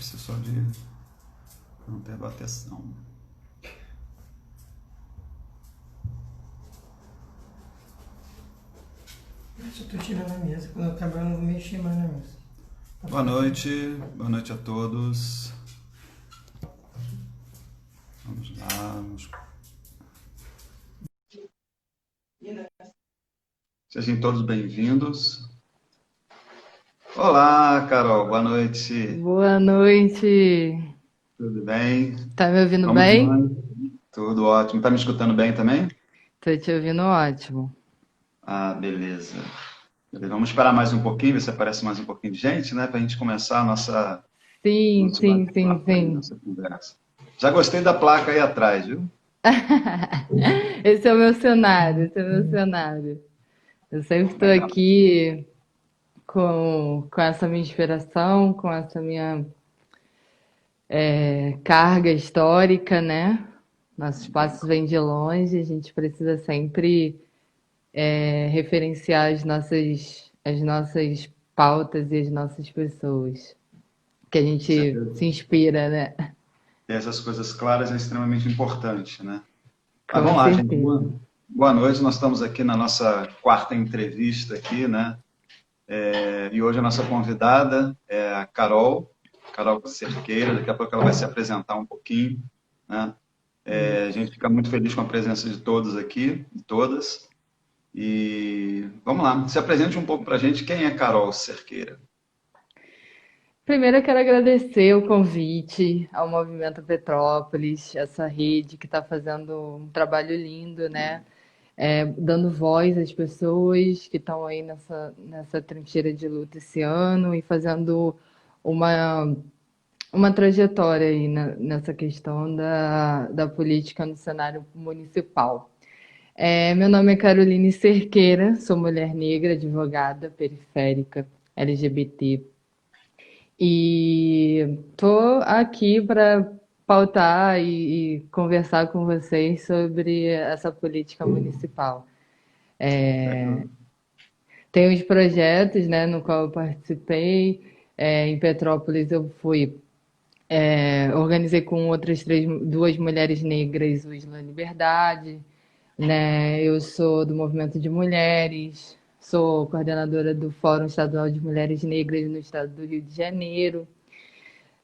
Preciso só de não ter bateção. Deixa eu tô tirando a mesa. Quando eu acabar, eu não vou mexer mais na mesa. Tá fácil. Boa noite a todos. Vamos lá, sejam todos bem-vindos. Olá, Carol, boa noite. Boa noite. Tudo bem? Tá me ouvindo Vamos lá. bem? Tudo ótimo. Tá me escutando bem também? Tô te ouvindo ótimo. Ah, beleza. Vamos esperar mais um pouquinho, ver se aparece mais um pouquinho de gente, né? Para a gente começar a Sim, nosso sim, sim, bate-papo aí, sim. nossa conversa. Já gostei da placa aí atrás, viu? Esse é o meu cenário, esse é o meu cenário. Eu sempre estou Legal. aqui com essa minha inspiração, com essa minha carga histórica, né? Nossos passos vêm de longe, a gente precisa sempre referenciar as nossas pautas e as nossas pessoas, que a Com gente certeza. se inspira, né? Ter essas coisas claras é extremamente importante, né? Mas Com vamos lá, gente. certeza. Boa noite. Nós estamos aqui na nossa quarta entrevista aqui, né? E hoje a nossa convidada é a Carol Cerqueira. Daqui a pouco ela vai se apresentar um pouquinho, né? A Isso. gente fica muito feliz com a presença de todos aqui, de todas. E vamos lá, se apresente um pouco para a gente. Quem é Carol Cerqueira? Primeiro eu quero agradecer o convite ao Movimento Petrópolis, essa rede que está fazendo um trabalho lindo, né? Dando voz às pessoas que estão aí nessa trincheira de luta esse ano e fazendo uma, uma trajetória aí nessa questão da política no cenário municipal. Meu nome é Caroline Cerqueira, sou mulher negra, advogada periférica, LGBT. E tô aqui para pautar e conversar com vocês sobre essa política municipal. Legal. Tem os projetos, né, no qual eu participei. Em Petrópolis eu organizei com duas mulheres negras o Isla Liberdade, né? Eu sou do movimento de mulheres, sou coordenadora do Fórum Estadual de Mulheres Negras no estado do Rio de Janeiro.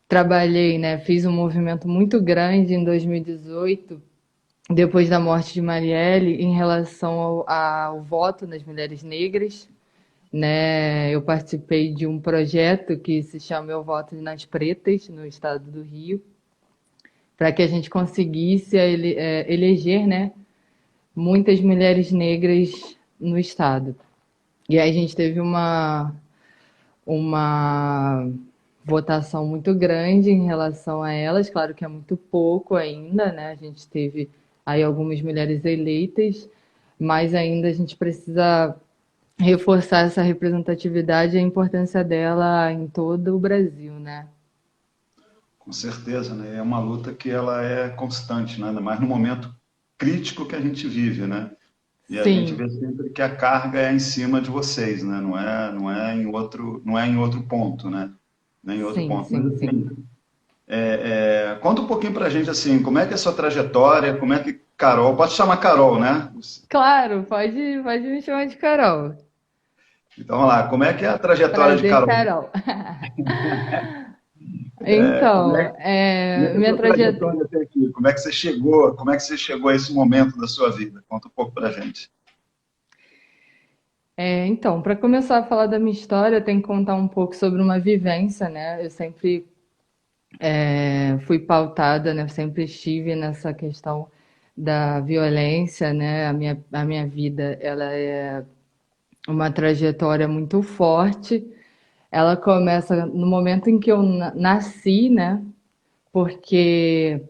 Trabalhei, né? Fiz um movimento muito grande em 2018, depois da morte de Marielle, em relação ao voto nas mulheres negras, né? Eu participei de um projeto que se chama Eu Voto nas Pretas, no estado do Rio, para que a gente conseguisse eleger, né, muitas mulheres negras no estado. E aí a gente teve uma votação muito grande em relação a elas, claro que é muito pouco ainda, né? A gente teve aí algumas mulheres eleitas, mas ainda a gente precisa reforçar essa representatividade e a importância dela em todo o Brasil, né? Com certeza, né? É uma luta que ela é constante, né? Ainda mais no momento crítico que a gente vive, né? E a gente Sim, vê sempre que a carga é em cima de vocês, né? Não é em outro ponto, né? Nem em outro sim, ponto. Mas sim, sim. assim, conta um pouquinho pra gente assim, como é que é a sua trajetória, como é que Carol, pode chamar Carol, né? Claro, pode me chamar de Carol. Então, vamos lá, como é que é a trajetória de Prazer, Carol? Carol. Como é, Então, como é que é a minha sua trajetória. trajetória até aqui? Como é que você chegou a esse momento da sua vida? Conta um pouco pra gente. Então, para começar a falar da minha história, eu tenho que contar um pouco sobre uma vivência, né? Eu sempre fui pautada, né? Eu sempre estive nessa questão da violência, né? A minha vida, ela é uma trajetória muito forte. Ela começa no momento em que eu nasci, né? Porque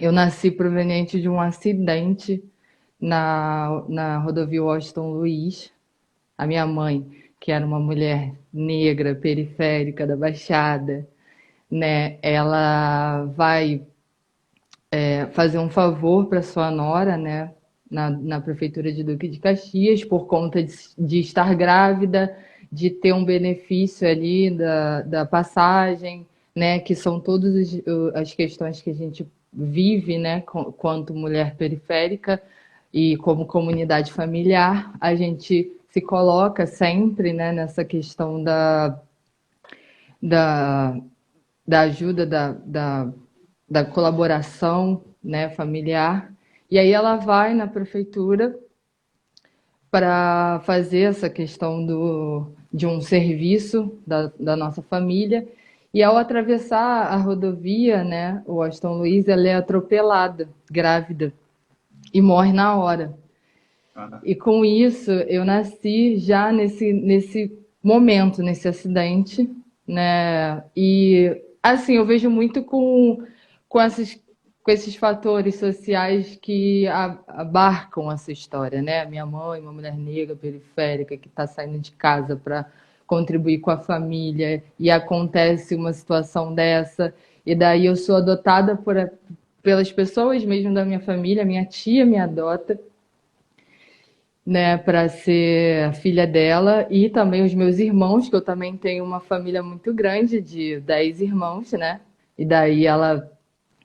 eu nasci proveniente de um acidente na rodovia Washington Luiz. A minha mãe, que era uma mulher negra, periférica da Baixada, né? Ela vai fazer um favor para sua nora, né? Na prefeitura de Duque de Caxias, por conta de estar grávida, de ter um benefício ali da passagem, né, que são todas as questões que a gente vive, né, quanto mulher periférica e como comunidade familiar, a gente se coloca sempre, né, nessa questão da, da ajuda, da colaboração, né, familiar. E aí ela vai na prefeitura para fazer essa questão de um serviço da nossa família. E ao atravessar a rodovia, né, o Washington Luiz, ela é atropelada, grávida, e morre na hora. E com isso, eu nasci já nesse momento, nesse acidente, né? E assim, eu vejo muito com com esses fatores sociais que abarcam essa história, né? Minha mãe, uma mulher negra periférica que está saindo de casa para contribuir com a família e acontece uma situação dessa, e daí eu sou adotada pelas pessoas mesmo da minha família, minha tia me adota, né, para ser a filha dela, e também os meus irmãos, que eu também tenho uma família muito grande de 10 irmãos, né? E daí ela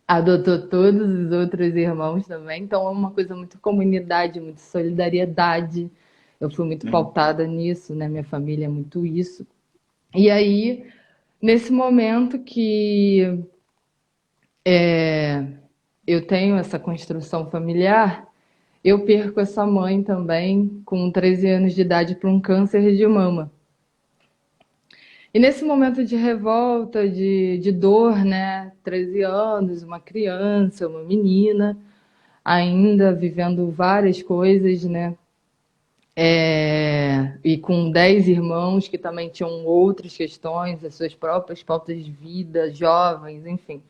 adotou todos os outros irmãos também. Então é uma coisa muito comunidade, muito solidariedade. Eu fui muito pautada nisso, né? Minha família é muito isso. E aí, nesse momento que eu tenho essa construção familiar, eu perco essa mãe também com 13 anos de idade para um câncer de mama. E nesse momento de revolta, de dor, né? 13 anos, uma criança, uma menina, ainda vivendo várias coisas, né? E com 10 irmãos que também tinham outras questões, as suas próprias pautas de vida, jovens, enfim.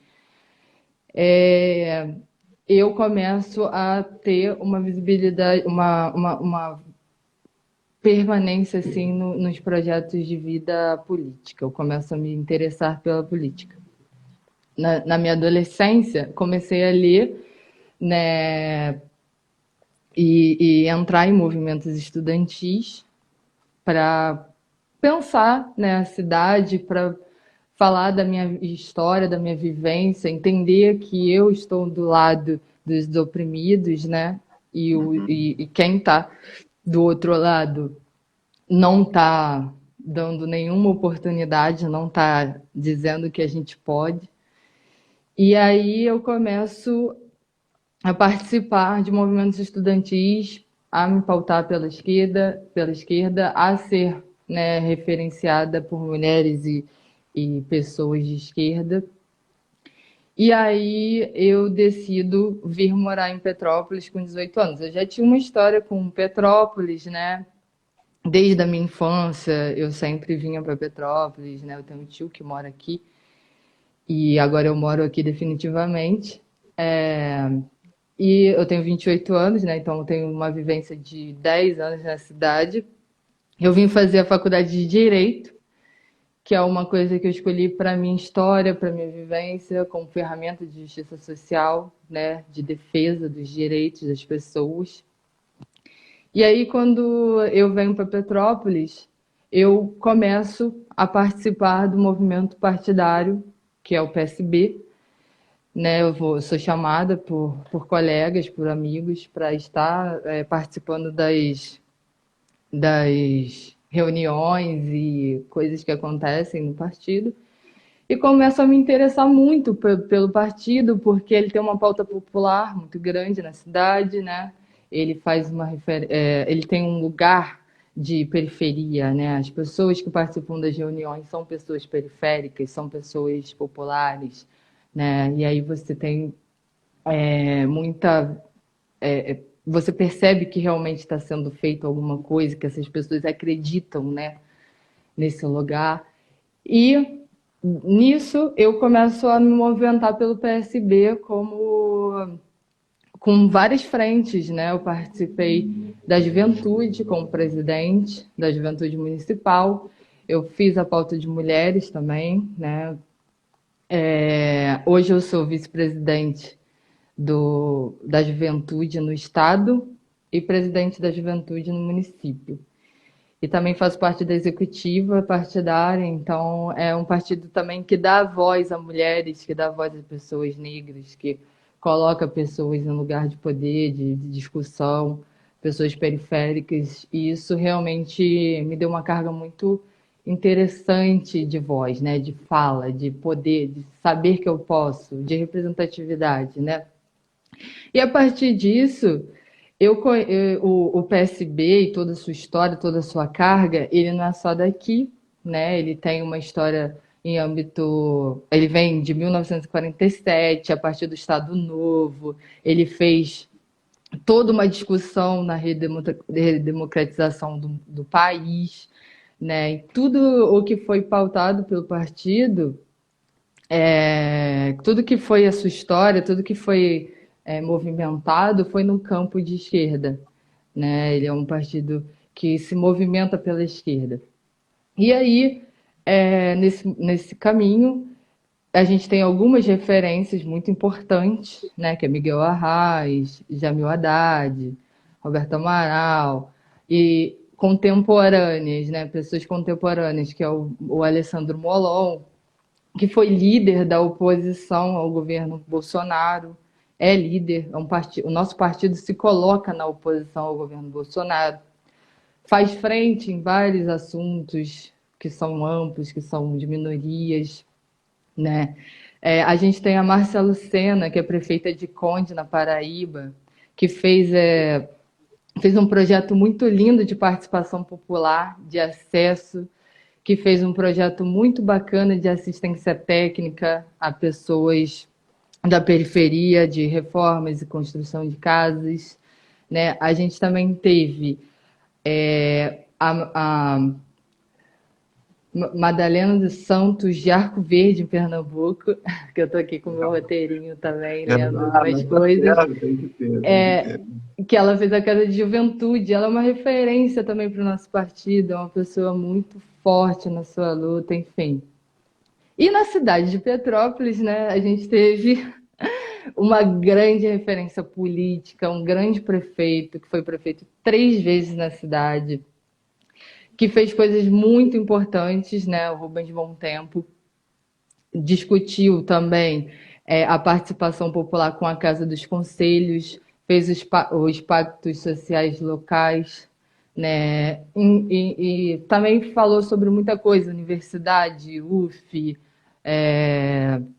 Eu começo a ter uma visibilidade, uma permanência assim nos projetos de vida política. Eu começo a me interessar pela política. Na minha adolescência, comecei a ler, né, e entrar em movimentos estudantis para pensar, né, a cidade, para falar da minha história, da minha vivência, entender que eu estou do lado dos oprimidos, né? E quem está do outro lado não está dando nenhuma oportunidade, não está dizendo que a gente pode. E aí eu começo a participar de movimentos estudantis, a me pautar pela esquerda, a ser, né, referenciada por mulheres e pessoas de esquerda. E aí eu decido vir morar em Petrópolis com 18 anos. Eu já tinha uma história com Petrópolis, né? Desde a minha infância, eu sempre vinha para Petrópolis, né? Eu tenho um tio que mora aqui e agora eu moro aqui definitivamente. E eu tenho 28 anos, né? Então eu tenho uma vivência de 10 anos na cidade. Eu vim fazer a faculdade de Direito, que é uma coisa que eu escolhi para minha história, para minha vivência, como ferramenta de justiça social, né? De defesa dos direitos das pessoas. E aí, quando eu venho para Petrópolis, eu começo a participar do movimento partidário, que é o PSB, né? Eu sou chamada por colegas, por amigos, para estar participando das reuniões e coisas que acontecem no partido. E começo a me interessar muito pelo partido, porque ele tem uma pauta popular muito grande na cidade, né? Ele faz ele tem um lugar de periferia, né? As pessoas que participam das reuniões são pessoas periféricas, são pessoas populares, né? E aí você tem muita você percebe que realmente está sendo feito alguma coisa, que essas pessoas acreditam, né, nesse lugar. E nisso eu começo a me movimentar pelo PSB com várias frentes, né? Eu participei da juventude como presidente da juventude municipal. Eu fiz a pauta de mulheres também, né? Hoje eu sou vice-presidente da juventude no estado e presidente da juventude no município. e também faço parte da executiva partidária, então é um partido também que dá voz a mulheres, que dá voz a pessoas negras, que coloca pessoas em lugar de poder, de discussão, pessoas periféricas, e isso realmente me deu uma carga muito interessante de voz, né, de fala, de poder, de saber que eu posso, de representatividade, né? E a partir disso, o PSB e toda a sua história, toda a sua carga, ele não é só daqui, né? Ele tem uma história em âmbito. Ele vem de 1947, a partir do Estado Novo, ele fez toda uma discussão na redemocratização do país, né? E tudo o que foi pautado pelo partido, tudo que foi a sua história, tudo que foi movimentado foi no campo de esquerda, né? Ele é um partido que se movimenta pela esquerda. E aí, nesse caminho, a gente tem algumas referências muito importantes, né? Que é Miguel Arraes, Jamil Haddad, Roberto Amaral, e contemporâneas, né? Pessoas contemporâneas, que é o Alessandro Molon, que foi líder da oposição ao governo Bolsonaro, é líder, o nosso partido se coloca na oposição ao governo Bolsonaro, faz frente em vários assuntos que são amplos, que são de minorias, né? A gente tem a Márcia Lucena, que é prefeita de Conde, na Paraíba, que fez um projeto muito lindo de participação popular, de acesso, que fez um projeto muito bacana de assistência técnica a pessoas da periferia, de reformas e construção de casas, né? A gente também teve a Madalena dos Santos de Arco Verde, em Pernambuco, que eu estou aqui com o meu roteirinho também, lendo algumas coisas. Que ela fez a Casa de Juventude, ela é uma referência também para o nosso partido, é uma pessoa muito forte na sua luta, enfim. E na cidade de Petrópolis, né, a gente teve uma grande referência política, um grande prefeito, que foi prefeito 3 vezes na cidade, que fez coisas muito importantes, né, o Rubens Bom Tempo, discutiu também a participação popular com a Casa dos Conselhos, fez os pactos sociais locais, né? E também falou sobre muita coisa, universidade, UF,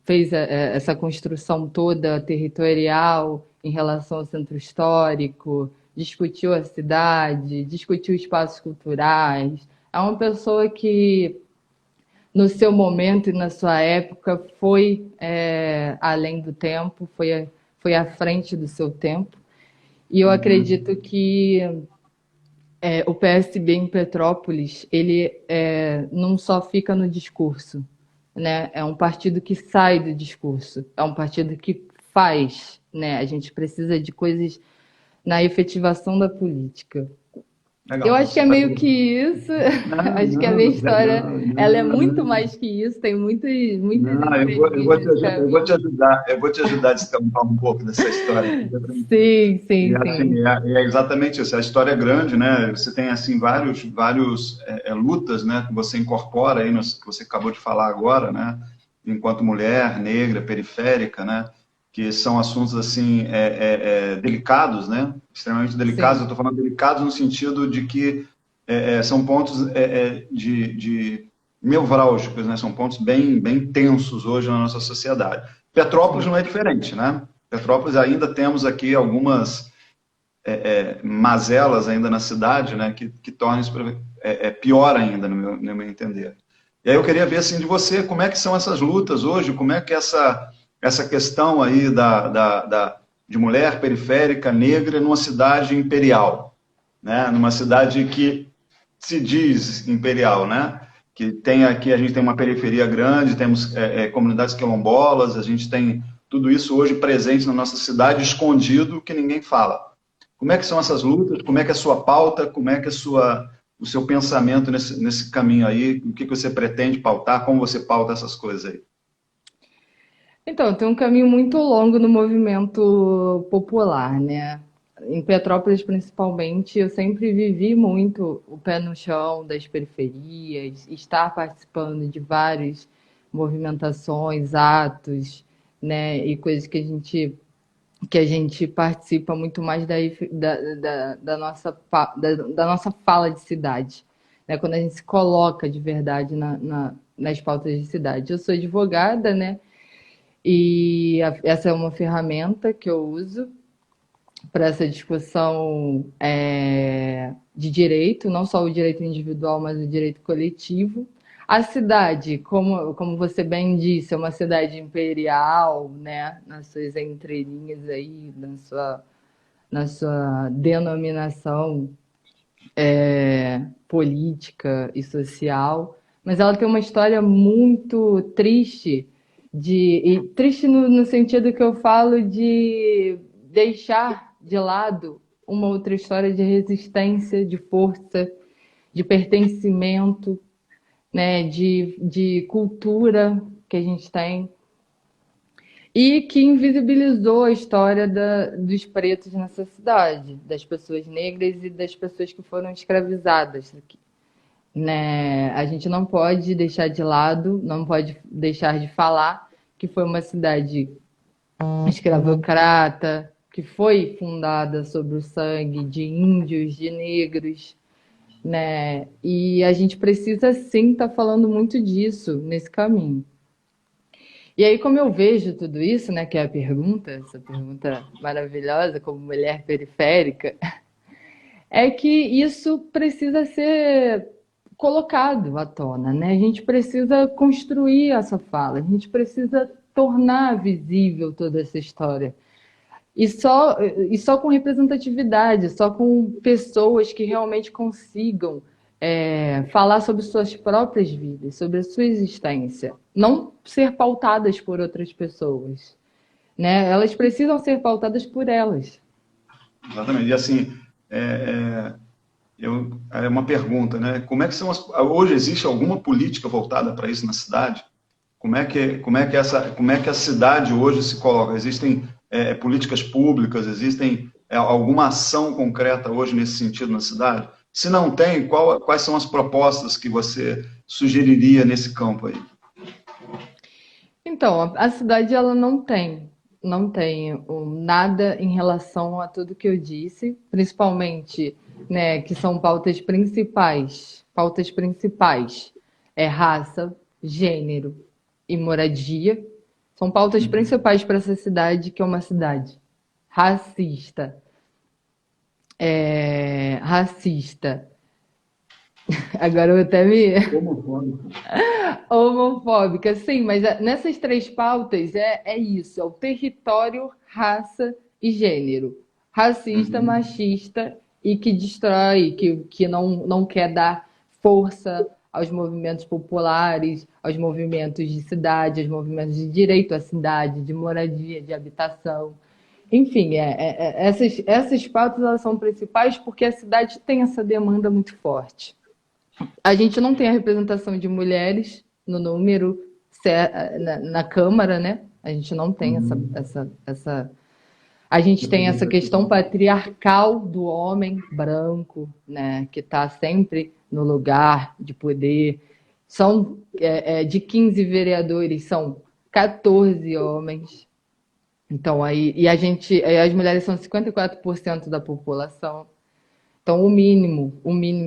fez essa construção toda territorial em relação ao centro histórico, discutiu a cidade, discutiu espaços culturais. É uma pessoa que, no seu momento e na sua época, foi além do tempo, foi à frente do seu tempo. E eu acredito que o PSB em Petrópolis, ele não só fica no discurso, né? É um partido que sai do discurso, é um partido que faz, né? A gente precisa de coisas na efetivação da política. Legal. Eu acho que é meio que isso. Acho que a minha história ela é muito mais que isso. Tem muitas eu vou te ajudar a destampar um pouco dessa história. Sim, sim, e, assim, sim. É exatamente isso. A história é grande, né? Você tem assim vários lutas, né? Que você incorpora aí, que você acabou de falar agora, né? Enquanto mulher negra, periférica, né? Que são assuntos assim delicados, né? Extremamente delicados. Sim. Eu estou falando delicados no sentido de que são pontos de nevrálgicos, né? São pontos bem tensos hoje na nossa sociedade. Petrópolis não é diferente, né? Petrópolis ainda temos aqui algumas mazelas ainda na cidade, né? Que tornam isso pior ainda, no meu entender. E aí eu queria ver assim de você como é que são essas lutas hoje, como é que essa questão aí de mulher periférica, negra, numa cidade imperial, né? Numa cidade que se diz imperial, né? Que tem aqui, a gente tem uma periferia grande, temos comunidades quilombolas, a gente tem tudo isso hoje presente na nossa cidade, escondido, que ninguém fala. Como é que são essas lutas? Como é que é a sua pauta? Como é que é o seu pensamento nesse caminho aí? O que você pretende pautar? Como você pauta essas coisas aí? Então, tem um caminho muito longo no movimento popular, né? em Petrópolis principalmente, eu sempre vivi muito o pé no chão das periferias, estar participando de várias movimentações, atos, né, e coisas que a gente participa muito mais da nossa fala de cidade, né? Quando a gente se coloca de verdade nas pautas de cidade. Eu sou advogada, né? E essa é uma ferramenta que eu uso para essa discussão de direito, não só o direito individual, mas o direito coletivo. A cidade, como você bem disse, é uma cidade imperial, né? Nas suas entrelinhas aí, na sua denominação política e social, mas ela tem uma história muito triste, e triste no sentido que eu falo de deixar de lado uma outra história de resistência, de força, de pertencimento, né, de cultura que a gente tem, e que invisibilizou a história dos pretos nessa cidade, das pessoas negras e das pessoas que foram escravizadas aqui, né? A gente não pode deixar de lado, não pode deixar de falar que foi uma cidade escravocrata, que foi fundada sobre o sangue de índios, de negros, né? E a gente precisa sim estar falando muito disso nesse caminho. E aí, como eu vejo tudo isso, né, que é essa pergunta maravilhosa, como mulher periférica, é que isso precisa ser colocado à tona, né? A gente precisa construir essa fala, a gente precisa tornar visível toda essa história. E só com representatividade, só com pessoas que realmente consigam falar sobre suas próprias vidas, sobre a sua existência, não ser pautadas por outras pessoas, né? Elas precisam ser pautadas por elas. Exatamente. E assim, é uma pergunta, né? Como é que hoje existe alguma política voltada para isso na cidade? Como é que a cidade hoje se coloca? Existem políticas públicas? Existem alguma ação concreta hoje nesse sentido na cidade? Se não tem, quais são as propostas que você sugeriria nesse campo aí? Então, a cidade ela não tem nada em relação a tudo que eu disse, principalmente, né, que são pautas principais, raça, gênero e moradia, são pautas principais para essa cidade, que é uma cidade racista, racista. Agora eu até me homofóbica, sim, mas nessas três pautas é isso, é o território, raça e gênero. Racista, machista e que destrói, que não quer dar força aos movimentos populares, aos movimentos de cidade, aos movimentos de direito à cidade, de moradia, de habitação. Enfim, essas pautas elas são principais porque a cidade tem essa demanda muito forte. A gente não tem a representação de mulheres no número na Câmara, né? A gente não tem essa. A gente tem essa questão patriarcal do homem branco, né? Que está sempre no lugar de poder. São de 15 vereadores, são 14 homens. Então, as mulheres são 54% da população. Então, o mínimo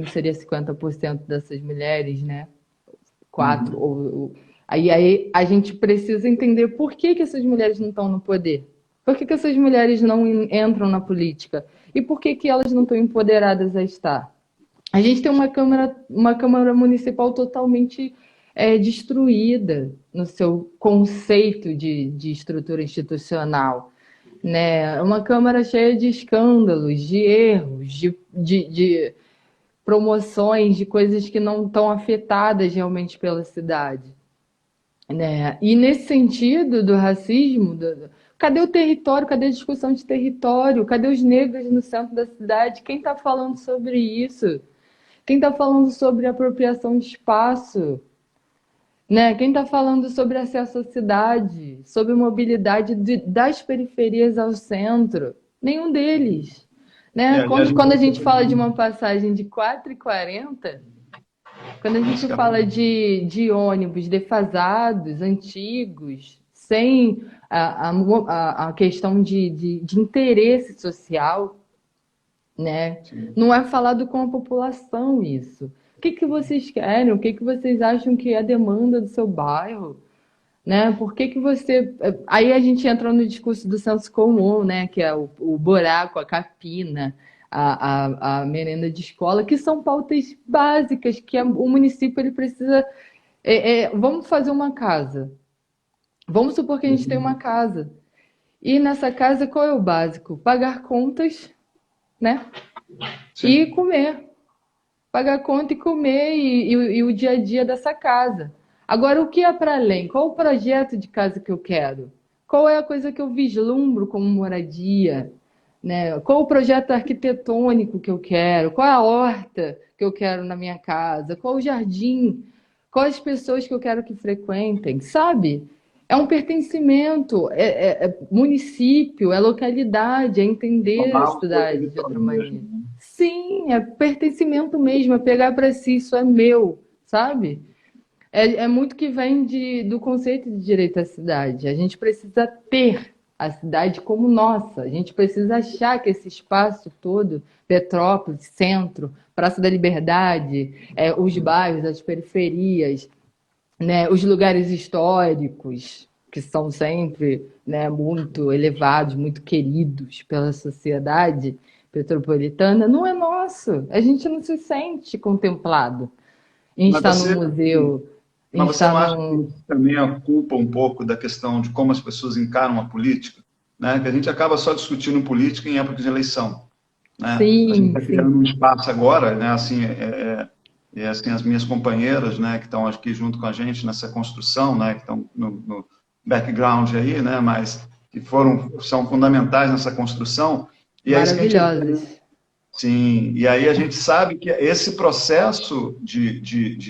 seria 50% dessas mulheres, né? Aí a gente precisa entender por que essas mulheres não estão no poder. Por que essas mulheres não entram na política? E por que elas não estão empoderadas a estar? A gente tem uma Câmara Municipal totalmente destruída no seu conceito de estrutura institucional, né? Uma Câmara cheia de escândalos, de erros, de promoções, de coisas que não estão afetadas realmente pela cidade, né? E nesse sentido do racismo, cadê o território? Cadê a discussão de território? Cadê os negros no centro da cidade? Quem está falando sobre isso? Quem está falando sobre apropriação de espaço? Né? Quem está falando sobre acesso à cidade, sobre mobilidade das periferias ao centro? Nenhum deles. né? Ali a gente Quando a vai gente ter fala de uma passagem de 4,40, quando a gente fala de ônibus defasados, antigos, sem a questão de interesse social, né? Não é falado com a população isso. O que que vocês querem? O que que vocês acham que é a demanda do seu bairro? Né? Por que que você... Aí a gente entra no discurso do senso comum, né? Que é o buraco, a capina, a merenda de escola, que são pautas básicas que o município ele precisa... vamos fazer uma casa. Vamos supor que a gente tem uma casa. E nessa casa, qual é o básico? Pagar contas, né? Sim. E comer. Pagar conta e comer e o dia a dia dessa casa. Agora, o que é para além? Qual o projeto de casa que eu quero? Qual é a coisa que eu vislumbro como moradia? Né? Qual o projeto arquitetônico que eu quero? Qual é a horta que eu quero na minha casa? Qual o jardim? Quais as pessoas que eu quero que frequentem? Sabe? É um pertencimento, é município, é localidade, é entender a Tomar o seu cidade de outra território maneira. mesmo, né? Sim, é pertencimento mesmo, é pegar para si, isso é meu, sabe? É muito que vem do conceito de direito à cidade. A gente precisa ter a cidade como nossa. A gente precisa achar que esse espaço todo, Petrópolis, Centro, Praça da Liberdade, os bairros, as periferias, né, os lugares históricos, que são sempre, né, muito elevados, muito queridos pela sociedade petropolitana, não é nosso. A gente não se sente contemplado em Mas estar num você, museu, em mas você estar não acha que num... isso também é culpa um pouco da questão de como as pessoas encaram a política? Né? Que a gente acaba só discutindo política em época de eleição. Né? A gente Sim, está criando sim, um espaço agora, né? Assim, assim, as minhas companheiras, né, que estão aqui junto com a gente nessa construção, né, que estão no background aí, né, mas que são fundamentais nessa construção, e é isso que a gente vê. maravilhosas. Sim, e aí a gente sabe que esse processo de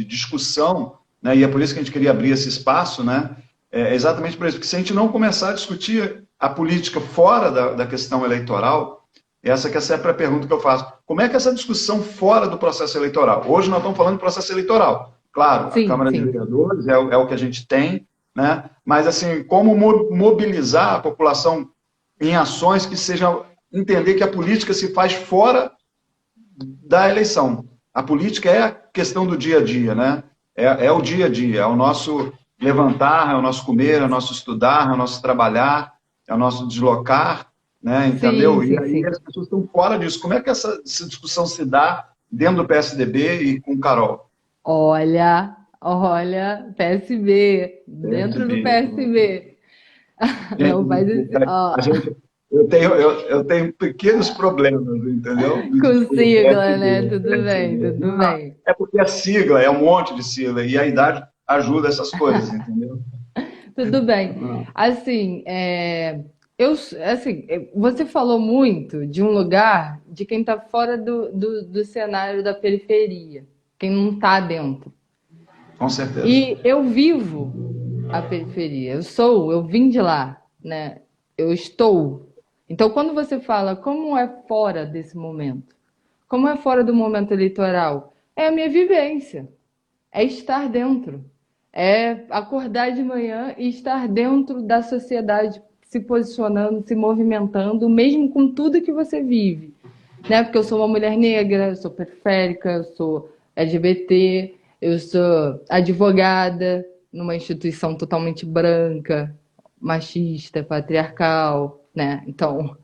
discussão, né, e é por isso que a gente queria abrir esse espaço, né, é exatamente por isso, porque se a gente não começar a discutir a política fora da questão eleitoral, essa que é sempre a pergunta que eu faço. Como é que essa discussão fora do processo eleitoral? Hoje nós estamos falando de processo eleitoral. Claro, a Sim, Câmara de sim. Vereadores é o que a gente tem, né? Mas, assim, como mobilizar a população em ações que sejam entender que a política se faz fora da eleição. A política é a questão do dia a dia, né? É o dia a dia, é o nosso levantar, é o nosso comer, é o nosso estudar, é o nosso trabalhar, é o nosso deslocar, né? Sim, Entendeu? E sim, aí sim. as pessoas estão fora disso. Como é que essa discussão se dá dentro do PSDB e com Carol? Olha, PSB, dentro do PSDB. PSB. Gente, Não faz assim, desculpa, ó, eu tenho pequenos problemas, entendeu? com Com o sigla, né? PSB, Tudo bem, PSB. tudo Não, bem. é porque a sigla é um monte de sigla e a idade ajuda essas coisas, entendeu? Tudo bem. Ah, Assim, você falou muito de um lugar de quem está fora do cenário da periferia, quem não está dentro. com certeza. E eu vivo a periferia, eu vim de lá, né? Eu estou. Então, quando você fala como é fora desse momento, como é fora do momento eleitoral, é a minha vivência. É estar dentro. É acordar de manhã e estar dentro da sociedade, se posicionando, se movimentando, mesmo com tudo que você vive. Né? Porque eu sou uma mulher negra, eu sou periférica, eu sou LGBT, eu sou advogada numa instituição totalmente branca, machista, patriarcal, né? Então,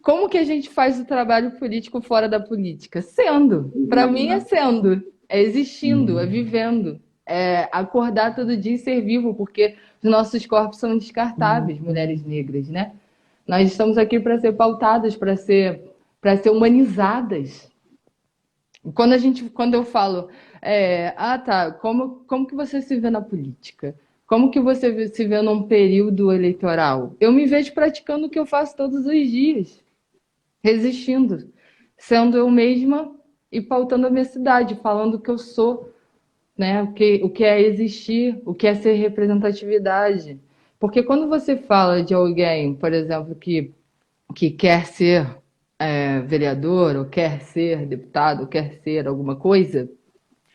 como que a gente faz o trabalho político fora da política? Sendo. Para mim é sendo, é existindo, é vivendo, é acordar todo dia e ser vivo, porque os nossos corpos são descartáveis, mulheres negras, né? Nós estamos aqui para ser pautadas, para ser humanizadas. Quando eu falo, tá, como que você se vê na política? Como que você se vê num período eleitoral? Eu me vejo praticando o que eu faço todos os dias, resistindo, sendo eu mesma e pautando a minha cidade, falando o que eu sou, né? O que é existir, o que é ser representatividade. Porque quando você fala de alguém, por exemplo, que quer ser vereador, ou quer ser deputado, ou quer ser alguma coisa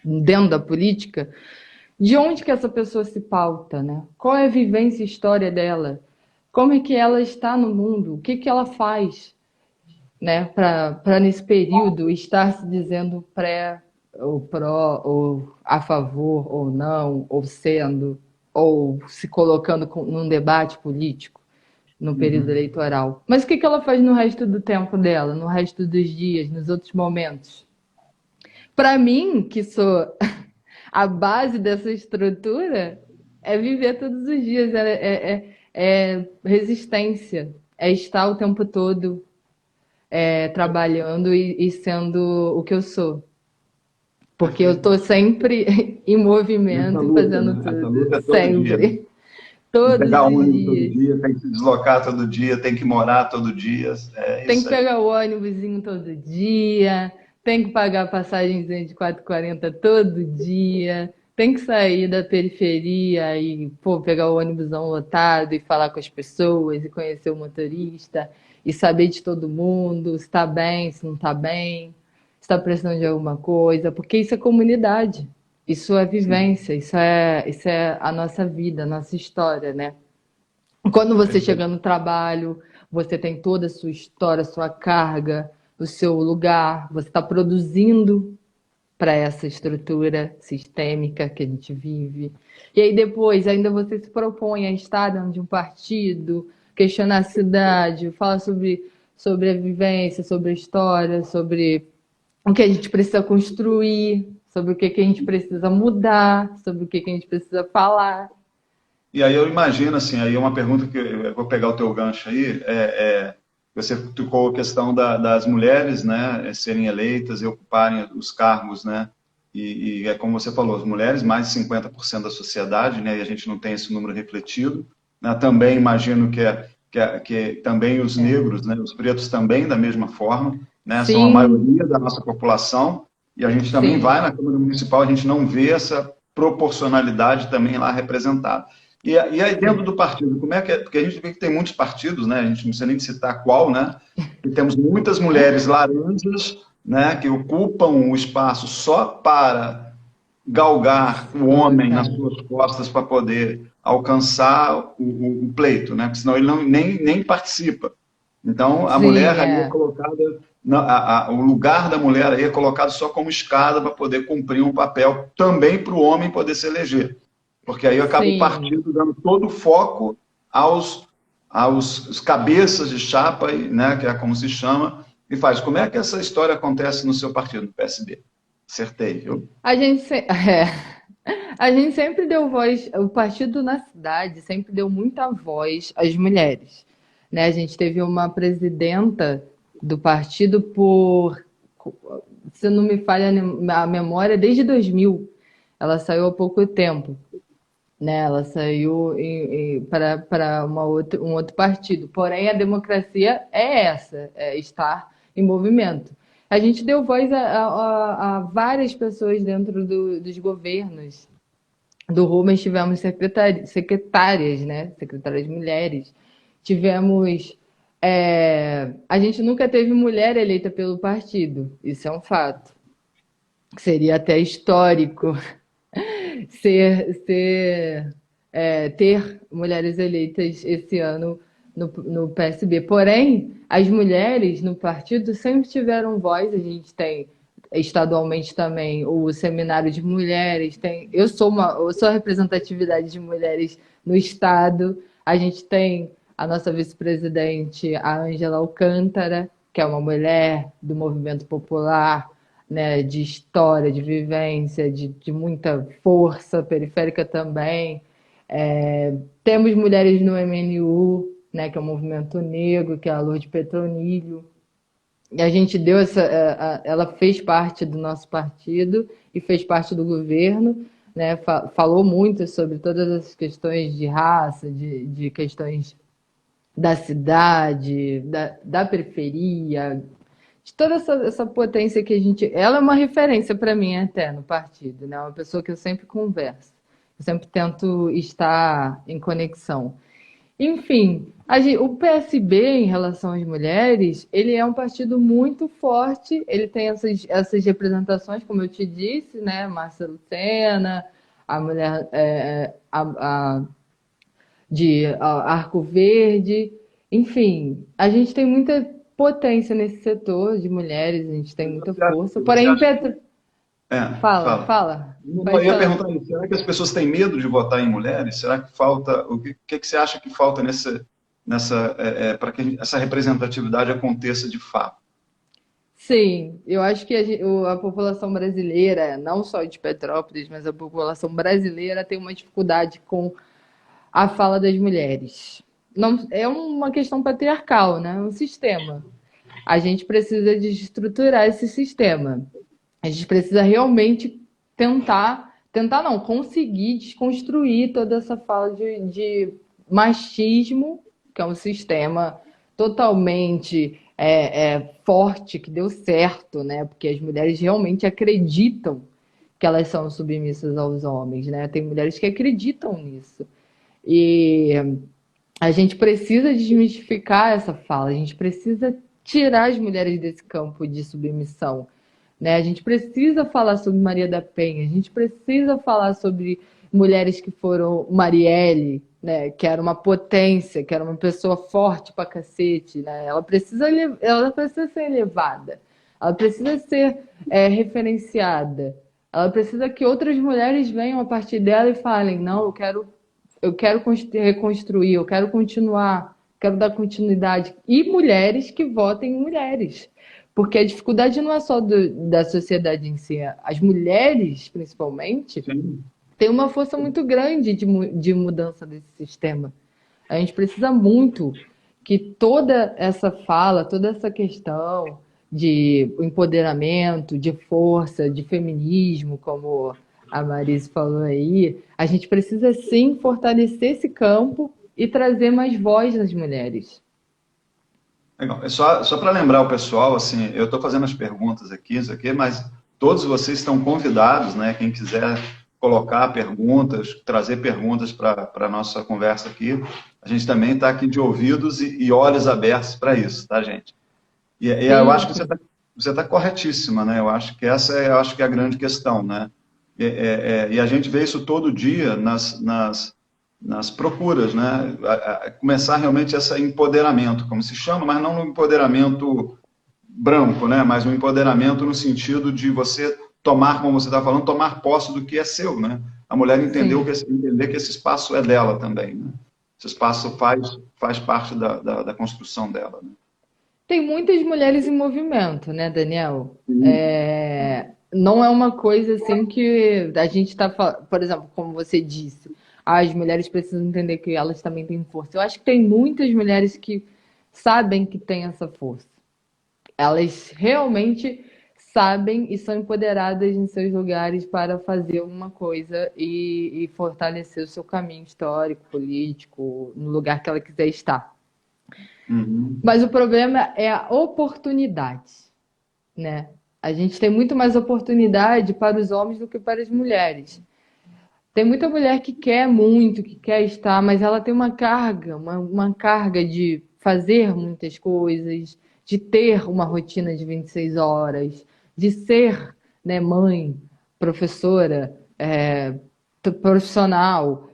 dentro da política, de onde que essa pessoa se pauta, né? Qual é a vivência e história dela? Como é que ela está no mundo? O que que ela faz, né? Para nesse período estar se dizendo pré, ou pró, ou a favor, ou não, ou sendo, ou se colocando num debate político no período Uhum. eleitoral. Mas o que que ela faz no resto do tempo dela, no resto dos dias, nos outros momentos? Para mim, que sou a base dessa estrutura, é viver todos os dias, é resistência, é estar o tempo todo trabalhando e sendo o que eu sou. Porque eu estou Perfeito. sempre em Nessa movimento e luta, fazendo né? Essa tudo, luta é todo dia, né? sempre, Tem que todos pegar os ônibus todo dias. dia, tem que se deslocar todo dia, tem que morar todo dia. É Tem isso que aí. pegar o ônibusinho todo dia, tem que pagar a passagenzinha de 4,40 todo dia, tem que sair da periferia e, pô, pegar o ônibusão lotado e falar com as pessoas e conhecer o motorista e saber de todo mundo, se tá bem, se não tá bem, se tá precisando de alguma coisa, porque isso é comunidade, isso é Sim, vivência, isso é a nossa vida, a nossa história, né? Quando você chega perfeito. no trabalho, você tem toda a sua história, a sua carga, o seu lugar, você está produzindo para essa estrutura sistêmica que a gente vive. E aí depois, ainda você se propõe a estar dentro de um partido, questionar a cidade, falar sobre a vivência, sobre a história, sobre o que a gente precisa construir, sobre o que a gente precisa mudar, sobre o que a gente precisa falar. E aí eu imagino, assim, aí é uma pergunta que eu vou pegar o teu gancho aí, você tocou a questão das mulheres, né, serem eleitas e ocuparem os cargos, né, e é como você falou, as mulheres, mais de 50% da sociedade, né, e a gente não tem esse número refletido, né, também imagino que também os É. negros, né, os pretos também da mesma forma, né, são a Sim, maioria da nossa população, e a gente também vai sim. na Câmara Municipal, a gente não vê essa proporcionalidade também lá representada. E aí dentro do Sim, partido, como é que é? Porque a gente vê que tem muitos partidos, né? A gente não precisa nem citar qual, né? E temos muitas mulheres laranjas, né? Que ocupam o espaço só para galgar o homem nas colocar. suas costas para poder alcançar o pleito, né? Porque senão ele não, nem participa. Então a mulher Sim, aí é é. colocada, o lugar da mulher aí é colocado só como escada para poder cumprir um papel também para o homem poder se eleger. Porque aí acaba o Sim. partido dando todo o foco aos cabeças de chapa, né, que é como se chama, e faz. Como é que essa história acontece no seu partido, no PSB? Acertei, viu? A gente, a gente sempre deu voz, o partido na cidade sempre deu muita voz às mulheres, né? A gente teve uma presidenta do partido se não me falha a memória, desde 2000. Ela saiu há pouco tempo, né? Ela saiu para um outro partido. Porém, a democracia é essa, é estar em movimento. A gente deu voz a várias pessoas dentro dos governos. Do Rubens tivemos secretárias, né? Secretárias mulheres. Tivemos. A gente nunca teve mulher eleita pelo partido, isso é um fato. Seria até histórico ter mulheres eleitas esse ano no PSB. Porém, as mulheres no partido sempre tiveram voz. A gente tem estadualmente também o seminário de mulheres. Eu sou a representatividade de mulheres no estado. A gente tem a nossa vice-presidente, a Ângela Alcântara, que é uma mulher do movimento popular, né, de história, de vivência, de muita força periférica também. Temos mulheres no MNU, né, que é o movimento negro, que é a Lourdes Petronilho. E a gente deu ela fez parte do nosso partido e fez parte do governo, né, falou muito sobre todas as questões de raça, de questões da cidade, da periferia, de toda essa potência que a gente. Ela é uma referência para mim até no partido, né? Uma pessoa que eu sempre converso, eu sempre tento estar em conexão. Enfim, o PSB, em relação às mulheres, ele é um partido muito forte, ele tem essas representações, como eu te disse, né? Márcia Lucena, a mulher Arco Verde, enfim, a gente tem muita potência nesse setor de mulheres, a gente tem muita força, Você porém, acha Fala, fala. fala, Eu pode ia falar. perguntar isso, será que as pessoas têm medo de votar em mulheres? Será que falta, que você acha que falta para que essa representatividade aconteça de fato? Sim, eu acho que a população brasileira, não só de Petrópolis, mas a população brasileira tem uma dificuldade com a fala das mulheres. Não, é uma questão patriarcal, né? Um sistema. A gente precisa desestruturar esse sistema. A gente precisa realmente tentar não, conseguir desconstruir toda essa fala de machismo, que é um sistema totalmente forte, que deu certo, né? Porque as mulheres realmente acreditam que elas são submissas aos homens, né? Tem mulheres que acreditam nisso. E a gente precisa desmistificar essa fala, a gente precisa tirar as mulheres desse campo de submissão, né? A gente precisa falar sobre Maria da Penha, a gente precisa falar sobre mulheres que foram Marielle, né? Que era uma potência, que era uma pessoa forte pra cacete, né? Ela precisa ser elevada, ela precisa ser referenciada, ela precisa que outras mulheres venham a partir dela e falem, não, eu quero reconstruir, eu quero continuar, quero dar continuidade. E mulheres que votem em mulheres. Porque a dificuldade não é só da sociedade em si. As mulheres, principalmente, Sim. têm uma força muito grande de mudança desse sistema. A gente precisa muito que toda essa fala, toda essa questão de empoderamento, de força, de feminismo, como a Marise falou aí, a gente precisa sim fortalecer esse campo e trazer mais voz das mulheres. Legal. Só para lembrar o pessoal, assim, eu estou fazendo as perguntas aqui, isso aqui, mas todos vocês estão convidados, né? Quem quiser colocar perguntas, trazer perguntas para a nossa conversa aqui, a gente também está aqui de ouvidos e olhos abertos para isso, tá, gente? E eu acho Sim, que sim. você tá corretíssima, né? Eu acho que eu acho que é a grande questão, né? E a gente vê isso todo dia nas procuras, né? Começar realmente esse empoderamento, como se chama, mas não no empoderamento branco, né? Mas um empoderamento no sentido de você tomar, como você está falando, tomar posse do que é seu, né? A mulher Sim. entender que esse espaço é dela também, né? Esse espaço faz parte da construção dela, né? Tem muitas mulheres em movimento, né, Daniel? Sim, Não é uma coisa assim que a gente está falando, por exemplo, como você disse, as mulheres precisam entender que elas também têm força. Eu acho que tem muitas mulheres que sabem que têm essa força. Elas realmente sabem e são empoderadas em seus lugares para fazer alguma coisa e fortalecer o seu caminho histórico, político, no lugar que ela quiser estar. uhum. Mas o problema é a oportunidade, né? A gente tem muito mais oportunidade para os homens do que para as mulheres. Tem muita mulher que quer muito, que quer estar, mas ela tem uma carga, uma carga de fazer muitas coisas, de ter uma rotina de 26 horas, de ser, né, mãe, professora, profissional.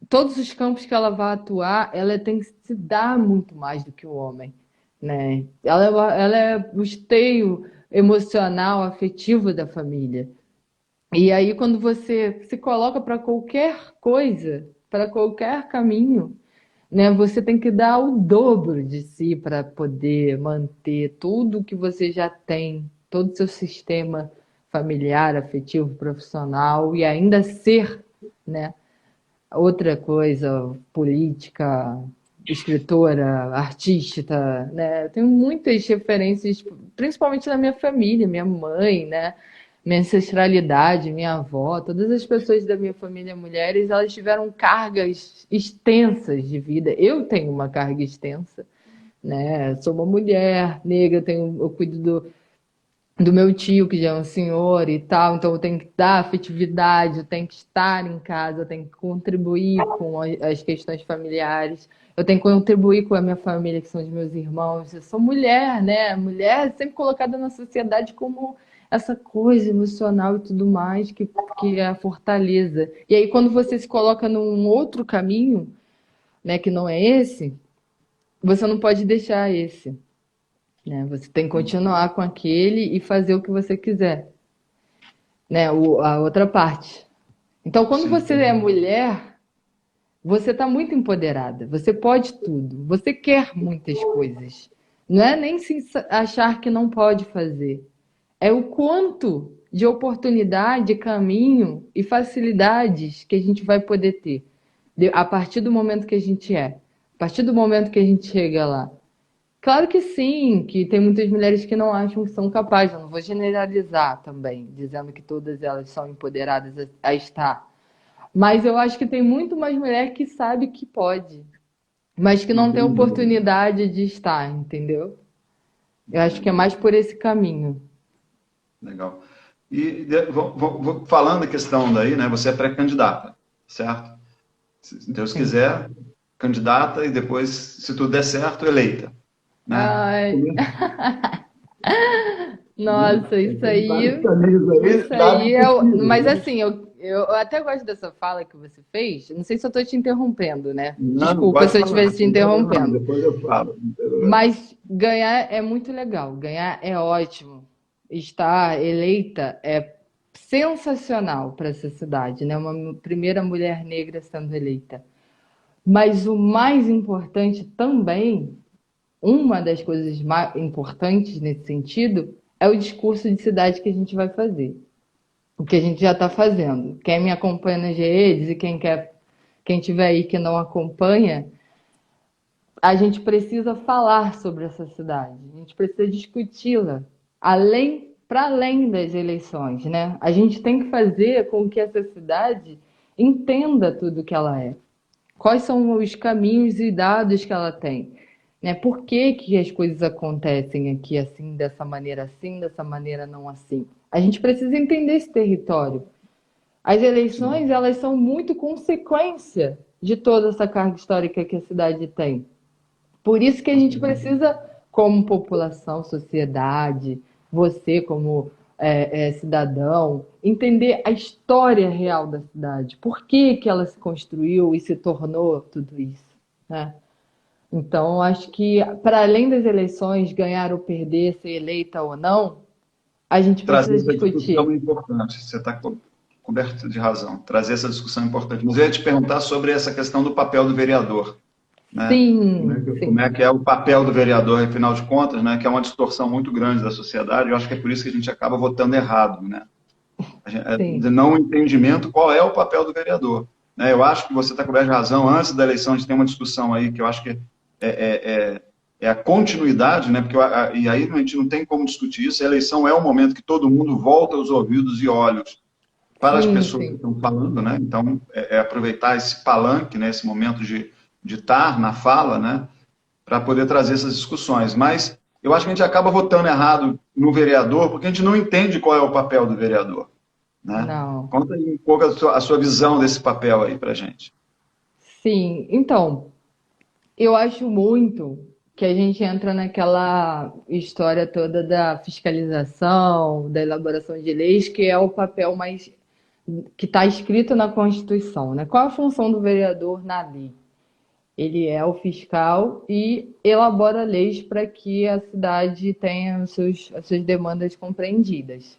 Todos os campos que ela vai atuar, ela tem que se dar muito mais do que o homem, né? Ela é o esteio emocional, afetivo da família. E aí, quando você se coloca para qualquer coisa, para qualquer caminho, né, você tem que dar o dobro de si para poder manter tudo que você já tem, todo o seu sistema familiar, afetivo, profissional, e ainda ser, né, outra coisa, política, escritora, artista, né? Eu tenho muitas referências, principalmente na minha família, minha mãe, né? Minha ancestralidade, minha avó, todas as pessoas da minha família mulheres, elas tiveram cargas extensas de vida. Eu tenho uma carga extensa, né? Sou uma mulher negra, eu cuido do meu tio, que já é um senhor e tal, então eu tenho que dar afetividade, eu tenho que estar em casa, eu tenho que contribuir com as questões familiares, eu tenho que contribuir com a minha família, que são os meus irmãos. Eu sou mulher, né? Mulher é sempre colocada na sociedade como essa coisa emocional e tudo mais, que é a fortaleza. E aí, quando você se coloca num outro caminho, né, que não é esse, você não pode deixar esse, né? Você tem que continuar com aquele e fazer o que você quiser, né? A outra parte. Então, quando Sim, você é mulher, você está muito empoderada. Você pode tudo. Você quer muitas coisas. Não é nem se achar que não pode fazer. É o quanto de oportunidade, caminho e facilidades que a gente vai poder ter a partir do momento que a gente é. A partir do momento que a gente chega lá. Claro que sim, que tem muitas mulheres que não acham que são capazes. Eu não vou generalizar também, dizendo que todas elas são empoderadas a estar. Mas eu acho que tem muito mais mulher que sabe que pode, mas que não tem entendi, oportunidade de estar, entendeu? Eu acho que é entendi. mais por esse caminho. Legal. E falando a questão daí, né? Você é pré-candidata, certo? Se Deus Sim. quiser, candidata e depois, se tudo der certo, eleita, né? Ai, nossa, Tem vários caminhos aí, isso nada aí é. impossível, Mas né? assim, eu até gosto dessa fala que você fez. Não sei se eu estou te interrompendo, né? Não, Desculpa pode se eu falar, estivesse não te tem problema não, interrompendo. depois eu falo. Não tem problema. Mas ganhar é muito legal, ganhar é ótimo. Estar eleita é sensacional para essa cidade, né? Uma primeira mulher negra sendo eleita. Mas o mais importante também, uma das coisas mais importantes nesse sentido, é o discurso de cidade que a gente vai fazer. O que a gente já está fazendo. Quem me acompanha nas redes e quem tiver aí que não acompanha, a gente precisa falar sobre essa cidade, a gente precisa discuti-la, para além das eleições, né? A gente tem que fazer com que essa cidade entenda tudo que ela é. Quais são os caminhos e dados que ela tem, né? Por que que as coisas acontecem aqui assim, dessa maneira não assim? A gente precisa entender esse território. As eleições, Sim, elas são muito consequência de toda essa carga histórica que a cidade tem. Por isso que a com gente certeza. precisa, como população, sociedade, você como cidadão, entender a história real da cidade. Por que que ela se construiu e se tornou tudo isso, né? Então, acho que, para além das eleições, ganhar ou perder, ser eleita ou não, a gente Trazer precisa essa discussão discutir. é importante, você está coberto de razão, trazer essa discussão é importante. Mas eu ia te perguntar sobre essa questão do papel do vereador, né? Sim, Como sim, é que é o papel do vereador, afinal de contas, né? Que é uma distorção muito grande da sociedade. Eu acho que é por isso que a gente acaba votando errado, né? sim. De não entendimento qual é o papel do vereador, né? Eu acho que você está coberto de razão. Antes da eleição, a gente tem uma discussão aí que eu acho que é a continuidade, né? Porque e aí a gente não tem como discutir isso. A eleição é o momento que todo mundo volta os ouvidos e olhos para as Sim, pessoas que sim. estão falando, né? Então, aproveitar esse palanque, né? Esse momento de estar na fala, né? Para poder trazer essas discussões. Mas eu acho que a gente acaba votando errado no vereador porque a gente não entende qual é o papel do vereador, né? Não. Conta aí um pouco a sua visão desse papel aí para gente. Sim, então, eu acho muito que a gente entra naquela história toda da fiscalização, da elaboração de leis, que é o papel mais que está escrito na Constituição, né? Qual a função do vereador na lei? Ele é o fiscal e elabora leis para que a cidade tenha as suas demandas compreendidas.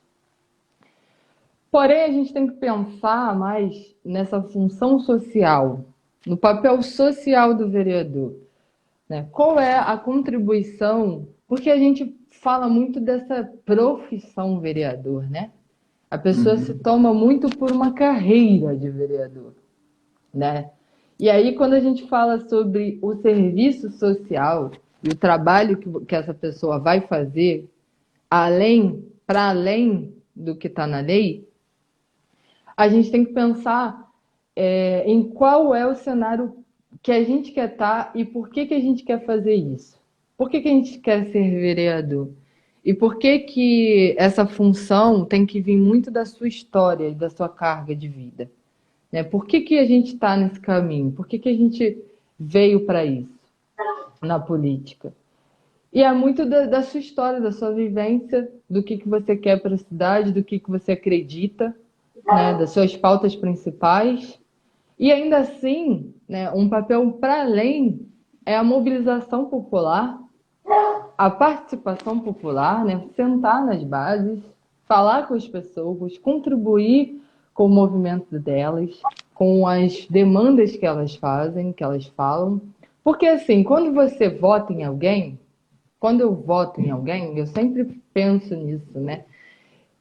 Porém, a gente tem que pensar mais nessa função social, no papel social do vereador, né? Qual é a contribuição? Porque a gente fala muito dessa profissão vereador, né? A pessoa se Uhum. toma muito por uma carreira de vereador, né? E aí, quando a gente fala sobre o serviço social e o trabalho que essa pessoa vai fazer, para além do que está na lei, a gente tem que pensar em qual é o cenário que a gente quer estar e por que que a gente quer fazer isso. Por que que a gente quer ser vereador? E por que que essa função tem que vir muito da sua história e da sua carga de vida? Né? Por que que a gente está nesse caminho? Por que que a gente veio para isso na política? E é muito da sua história, da sua vivência, do que você quer para a cidade, do que você acredita, né? Das suas pautas principais. E ainda assim, né, um papel para além é a mobilização popular, a participação popular, né? Sentar nas bases, falar com as pessoas, contribuir com o movimento delas, com as demandas que elas fazem, que elas falam. Porque assim, quando você vota em alguém, quando eu voto em alguém, eu sempre penso nisso, né?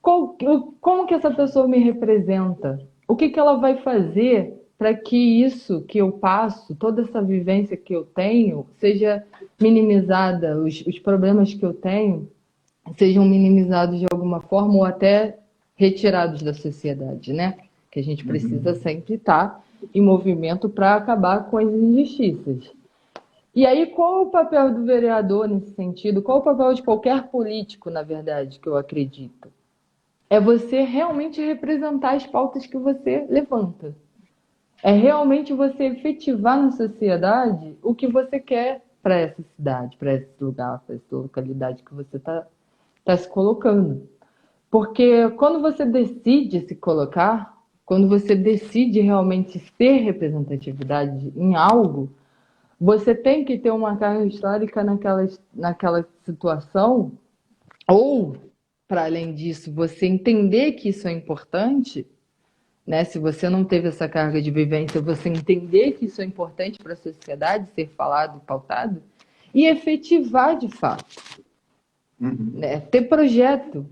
Como que essa pessoa me representa? O que que ela vai fazer para que isso que eu passo, toda essa vivência que eu tenho, seja minimizada, os problemas que eu tenho sejam minimizados de alguma forma ou até retirados da sociedade, né? Que a gente precisa sempre estar em movimento para acabar com as injustiças. E aí, qual é o papel do vereador nesse sentido? Qual é o papel de qualquer político, na verdade, que eu acredito? É você realmente representar as pautas que você levanta. É realmente você efetivar na sociedade o que você quer para essa cidade, para esse lugar, para essa localidade que você está se colocando. Porque quando você decide se colocar, quando você decide realmente ter representatividade em algo, você tem que ter uma carga histórica naquela situação, ou, para além disso, você entender que isso é importante, né? Se você não teve essa carga de vivência, você entender que isso é importante para a sociedade, ser falado e pautado, e efetivar de fato. Né? Ter projeto,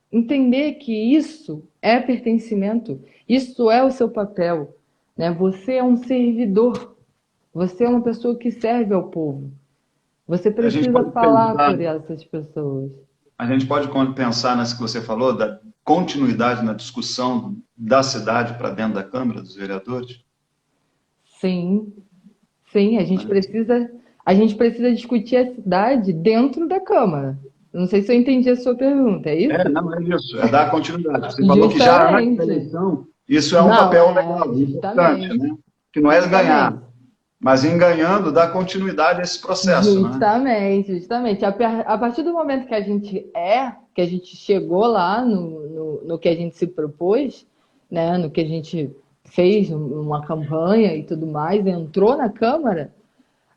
entender que isso é pertencimento, isso é o seu papel. Né? Você é um servidor, você é uma pessoa que serve ao povo. Você precisa falar por essas pessoas. A gente pode pensar nisso que você falou, da continuidade na discussão da cidade para dentro da Câmara dos Vereadores? Sim, sim, a gente precisa discutir a cidade dentro da Câmara. Não sei se eu entendi a sua pergunta, é isso? Não é isso, é dar continuidade. Você falou que já na eleição, isso é um papel legal, importante, né? Que não é ganhar, mas em ganhando, dar continuidade a esse processo. Justamente, né? Justamente. A partir do momento que a gente chegou lá no que a gente se propôs, né? No que a gente fez uma campanha e tudo mais, entrou na Câmara,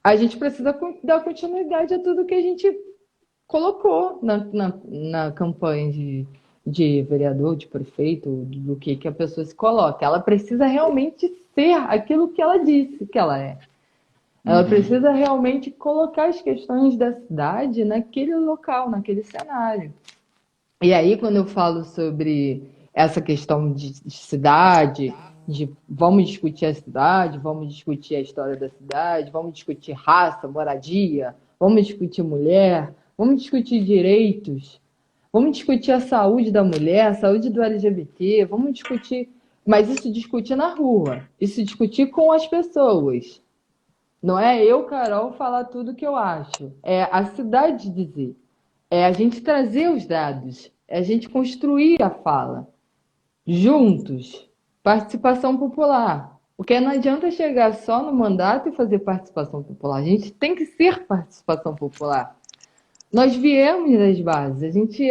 a gente precisa dar continuidade a tudo que a gente colocou na campanha de vereador, de prefeito, do que a pessoa se coloca. Ela precisa realmente ser aquilo que ela disse que ela é. Ela precisa realmente colocar as questões da cidade naquele local, naquele cenário. E aí, quando eu falo sobre essa questão de cidade, de vamos discutir a cidade, vamos discutir a história da cidade, vamos discutir raça, moradia, vamos discutir mulher, vamos discutir direitos, vamos discutir a saúde da mulher, a saúde do LGBT, vamos discutir... Mas isso discutir na rua, isso discutir com as pessoas. Não é eu, Carol, falar tudo o que eu acho. É a cidade dizer. É a gente trazer os dados. É a gente construir a fala. Juntos. Participação popular. Porque não adianta chegar só no mandato e fazer participação popular. A gente tem que ser participação popular. Nós viemos das bases. A gente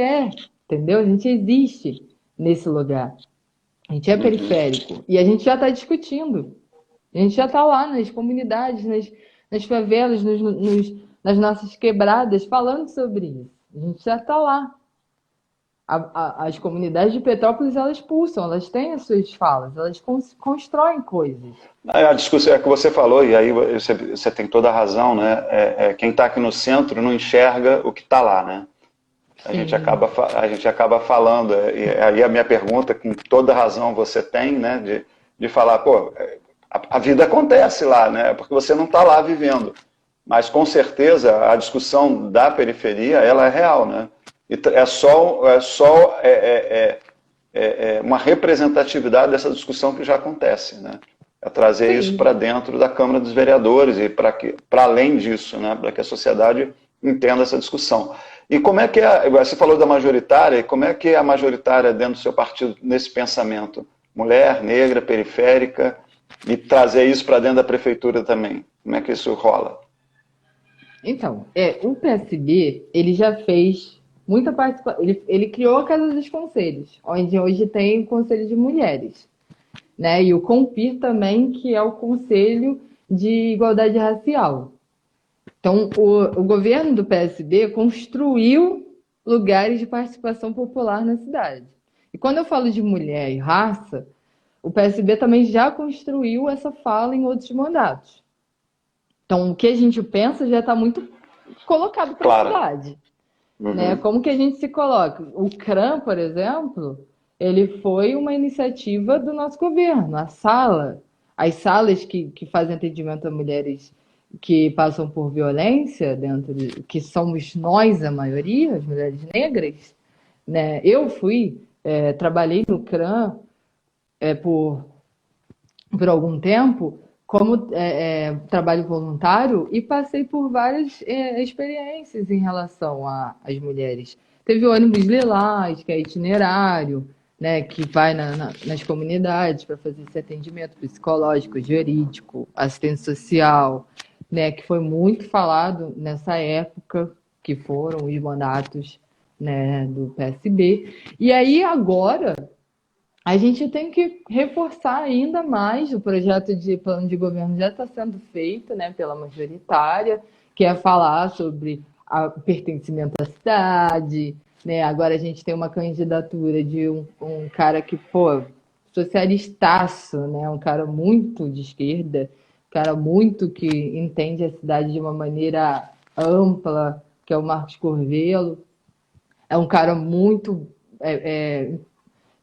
entendeu? A gente existe nesse lugar. A gente é periférico. E a gente já está discutindo. A gente já está lá nas comunidades, nas favelas, nas nossas quebradas, falando sobre isso. A gente já está lá. As comunidades de Petrópolis, elas pulsam, elas têm as suas falas, elas constroem coisas. A discussão é que você falou, e aí você tem toda a razão, né? Quem está aqui no centro não enxerga o que está lá, né? A gente acaba falando, e aí a minha pergunta, com toda a razão você tem, né? De falar, pô... A vida acontece lá, né? Porque você não está lá vivendo. Mas, com certeza, a discussão da periferia, ela é real, né? E é só uma representatividade dessa discussão que já acontece, né? É trazer isso para dentro da Câmara dos Vereadores e para além disso, né? Para que a sociedade entenda essa discussão. E como é que é, você falou da majoritária, como é que é a majoritária dentro do seu partido nesse pensamento? Mulher, negra, periférica, e trazer isso para dentro da prefeitura também. Como é que isso rola? Então, o PSB, ele já fez muita participação, ele criou a Casa dos Conselhos, onde hoje tem o Conselho de Mulheres, né? E o CONPIR também, que é o Conselho de Igualdade Racial. Então, o governo do PSB construiu lugares de participação popular na cidade. E quando eu falo de mulher e raça, o PSB também já construiu essa fala em outros mandatos. Então, o que a gente pensa já está muito colocado para a Claro. cidade. Uhum. Né? Como que a gente se coloca? O CRAM, por exemplo, ele foi uma iniciativa do nosso governo. As salas que fazem atendimento a mulheres que passam por violência, que somos nós a maioria, as mulheres negras, né? Eu trabalhei no CRAM por algum tempo como trabalho voluntário e passei por várias experiências em relação às mulheres. Teve o ônibus Lilás, que é itinerário, né, que vai nas comunidades para fazer esse atendimento psicológico, jurídico, assistente social, né, que foi muito falado nessa época, que foram os mandatos, né, do PSB. E aí agora a gente tem que reforçar ainda mais. O projeto de plano de governo já está sendo feito, né, pela majoritária, que é falar sobre o pertencimento à cidade, né? Agora a gente tem uma candidatura de um cara que, socialistaço, né? Um cara muito de esquerda, um cara muito que entende a cidade de uma maneira ampla, que é o Marcos Corvelo. É um cara muito...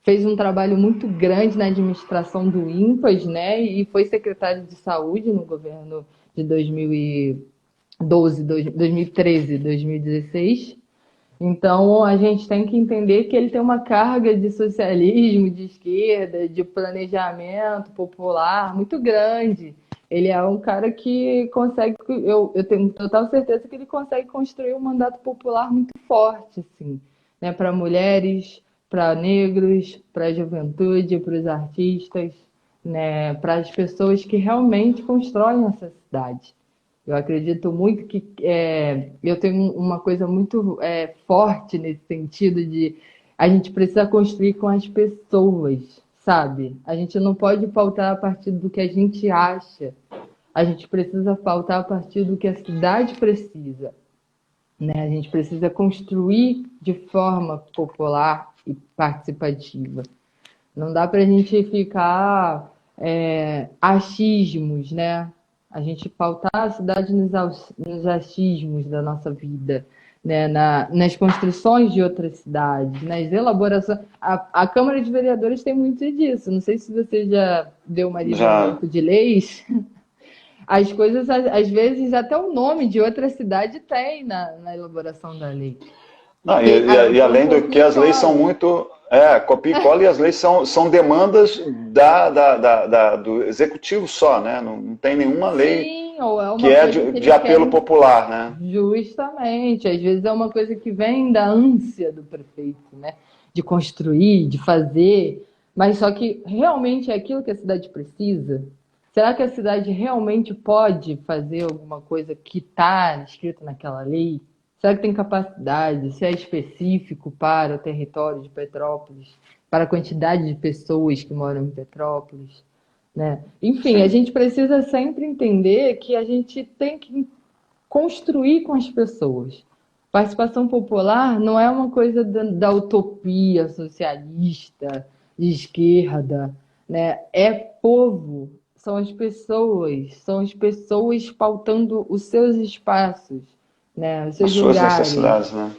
fez um trabalho muito grande na administração do INPAS, né? E foi secretário de saúde no governo de 2013, 2016. Então, a gente tem que entender que ele tem uma carga de socialismo, de esquerda, de planejamento popular muito grande. Ele é um cara que consegue, eu tenho total certeza que ele consegue construir um mandato popular muito forte, assim, né? Para mulheres, para negros, para a juventude, para os artistas, né? Para as pessoas que realmente constroem essa cidade. Eu acredito muito que eu tenho uma coisa muito forte nesse sentido de a gente precisa construir com as pessoas, sabe? A gente não pode pautar a partir do que a gente acha. A gente precisa pautar a partir do que a cidade precisa, né? A gente precisa construir de forma popular e participativa. Não dá para a gente ficar achismos, né? A gente pautar a cidade nos achismos da nossa vida, né? Nas construções de outras cidades, nas elaborações. A Câmara de Vereadores tem muito disso. Não sei se você já deu uma lida no banco de leis. As coisas, às vezes, até o nome de outra cidade tem na elaboração da lei. Não, e além do que as leis são muito... copia e cola, e as leis são demandas do executivo só, né? Não tem nenhuma lei. Sim, ou é uma que é de apelo popular, né? Justamente. Às vezes é uma coisa que vem da ânsia do prefeito, né? De construir, de fazer. Mas só que realmente é aquilo que a cidade precisa? Será que a cidade realmente pode fazer alguma coisa que está escrito naquela lei? Será que tem capacidade? Se é específico para o território de Petrópolis, para a quantidade de pessoas que moram em Petrópolis, né? Enfim, a gente precisa sempre entender que a gente tem que construir com as pessoas. Participação popular não é uma coisa da utopia socialista, de esquerda, né? É povo, são as pessoas pautando os seus espaços, né? Os seus suas lugares. Necessidades, né?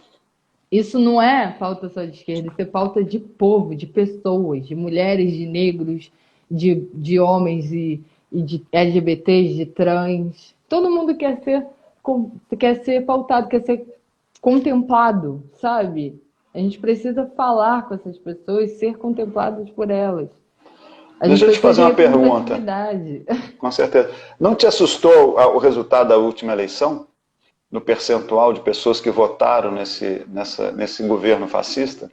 Isso não é pauta só de esquerda, isso é pauta de povo, de pessoas, de mulheres, de negros, de homens e de LGBTs, de trans. Todo mundo quer ser pautado, quer ser contemplado, sabe? A gente precisa falar com essas pessoas, ser contemplados por elas. Deixa eu te fazer uma pergunta. Com certeza. Não te assustou o resultado da última eleição? no percentual de pessoas que votaram nesse governo fascista?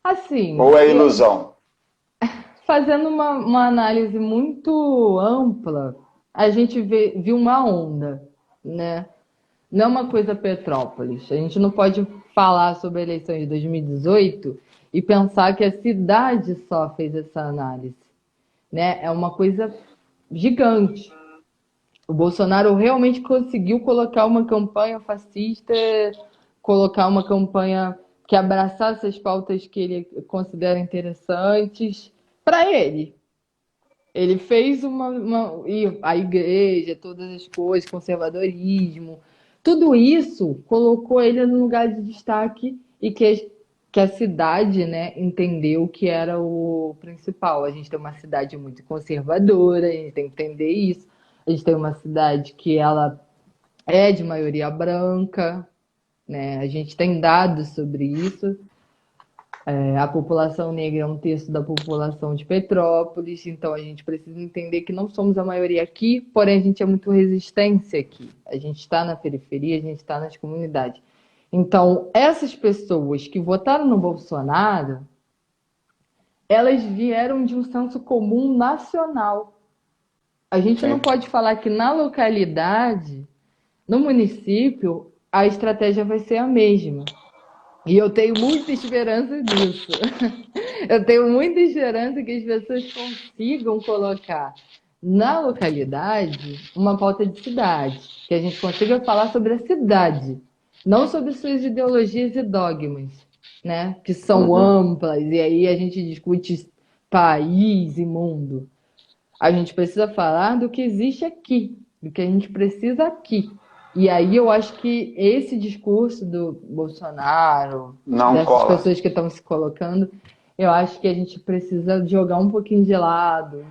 Assim, Ou é ilusão? fazendo uma análise muito ampla, a gente viu uma onda, né? Não é uma coisa Petrópolis. A gente não pode falar sobre a eleição de 2018 e pensar que a cidade só fez essa análise, né? É uma coisa gigante. O Bolsonaro realmente conseguiu colocar uma campanha fascista, colocar uma campanha que abraçasse as pautas que ele considera interessantes para ele. Ele fez e a igreja, todas as coisas, conservadorismo, tudo isso colocou ele no lugar de destaque e que a cidade, né, entendeu que era o principal. A gente tem uma cidade muito conservadora, a gente tem que entender isso. A gente tem uma cidade que ela é de maioria branca, né? A gente tem dados sobre isso. A população negra é um terço da população de Petrópolis, então a gente precisa entender que não somos a maioria aqui, porém a gente é muito resistência aqui. A gente está na periferia, a gente está nas comunidades. Então, essas pessoas que votaram no Bolsonaro, elas vieram de um senso comum nacional. A gente não pode falar que na localidade, no município, a estratégia vai ser a mesma. E eu tenho muita esperança disso. Eu tenho muita esperança que as pessoas consigam colocar na localidade uma pauta de cidade, que a gente consiga falar sobre a cidade, não sobre suas ideologias e dogmas, né? Que são amplas, e aí a gente discute país e mundo. A gente precisa falar do que existe aqui, do que a gente precisa aqui. E aí eu acho que esse discurso do Bolsonaro, dessas pessoas que estão se colocando, eu acho que a gente precisa jogar um pouquinho de lado,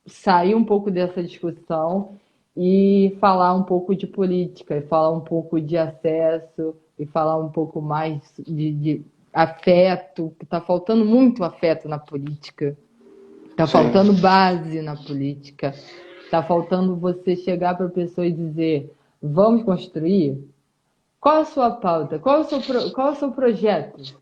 sair um pouco dessa discussão e falar um pouco de política, e falar um pouco de acesso, e falar um pouco mais de afeto, que está faltando muito afeto na política. Está faltando base na política. Está faltando você chegar para a pessoa e dizer: vamos construir? Qual é a sua pauta? Qual é o seu projeto?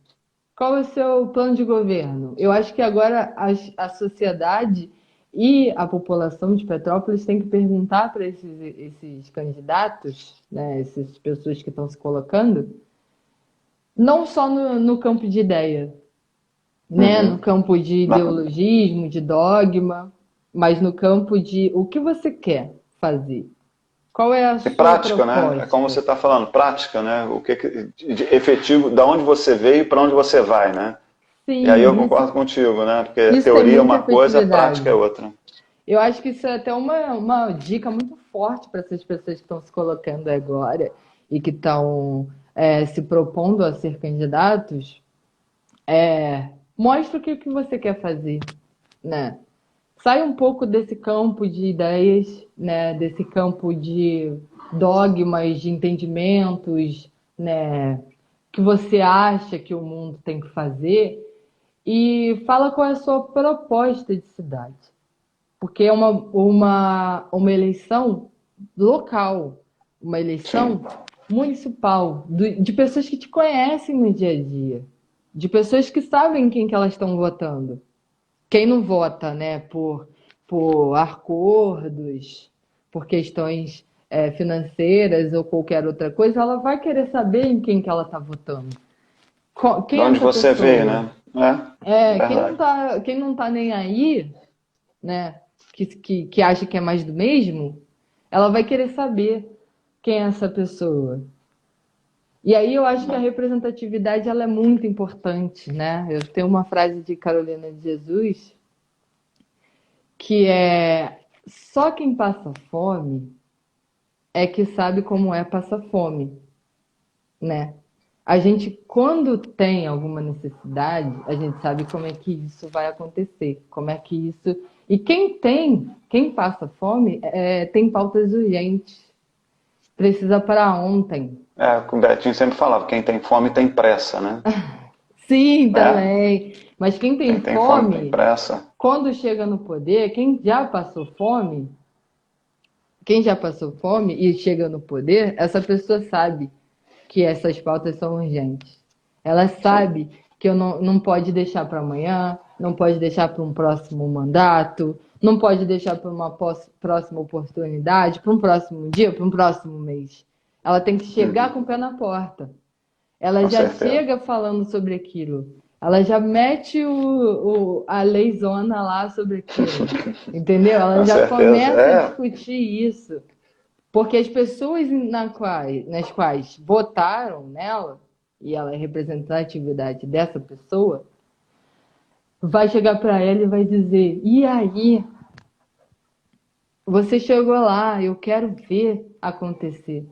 Qual é o seu plano de governo? Eu acho que agora a sociedade e a população de Petrópolis tem que perguntar para esses candidatos, né, essas pessoas que estão se colocando, não só no campo de ideia, né, no campo de ideologismo, de dogma, mas no campo de o que você quer fazer. Qual é a sua prática, proposta? né? É como você está falando, prática, né? O que de efetivo, da onde você veio e para onde você vai, né? Sim, e aí eu concordo contigo, né? Porque a teoria é uma coisa, a prática é outra. Eu acho que isso é até uma dica muito forte para essas pessoas que estão se colocando agora e que estão se propondo a ser candidatos. Mostra o que você quer fazer, né? Sai um pouco desse campo de ideias, né? Desse campo de dogmas, de entendimentos, né? Que você acha que o mundo tem que fazer e fala qual é a sua proposta de cidade. Porque é uma eleição local, uma eleição municipal, de pessoas que te conhecem no dia a dia, de pessoas que sabem quem que elas estão votando. Quem não vota, né, por acordos, por questões financeiras ou qualquer outra coisa, ela vai querer saber em quem que ela está votando. De onde você veio, né? Quem não tá nem aí, né, que acha que é mais do mesmo, ela vai querer saber quem é essa pessoa. E aí eu acho que a representatividade ela é muito importante, né? Eu tenho uma frase de Carolina de Jesus que é: só quem passa fome é que sabe como é passar fome, né? A gente, quando tem alguma necessidade, a gente sabe como é que isso vai acontecer, como é que isso... E quem passa fome, tem pautas urgentes, precisa para ontem. O Betinho sempre falava, quem tem fome tem pressa, né? Sim, também. Mas quem tem fome tem pressa. Quando chega no poder, quem já passou fome, quem já passou fome e chega no poder, essa pessoa sabe que essas pautas são urgentes. Ela Sim. sabe que eu não pode deixar para amanhã, não pode deixar para um próximo mandato, não pode deixar para uma próxima oportunidade, para um próximo dia, para um próximo mês. Ela tem que chegar com o pé na porta. Ela Com já certeza. chega falando sobre aquilo. Ela já mete a lei-zona lá sobre aquilo. Entendeu? Ela Com já certeza. começa a É, discutir isso. Porque as pessoas nas quais votaram nela, e ela é representatividade dessa pessoa, vai chegar para ela e vai dizer: e aí, você chegou lá, eu quero ver acontecer.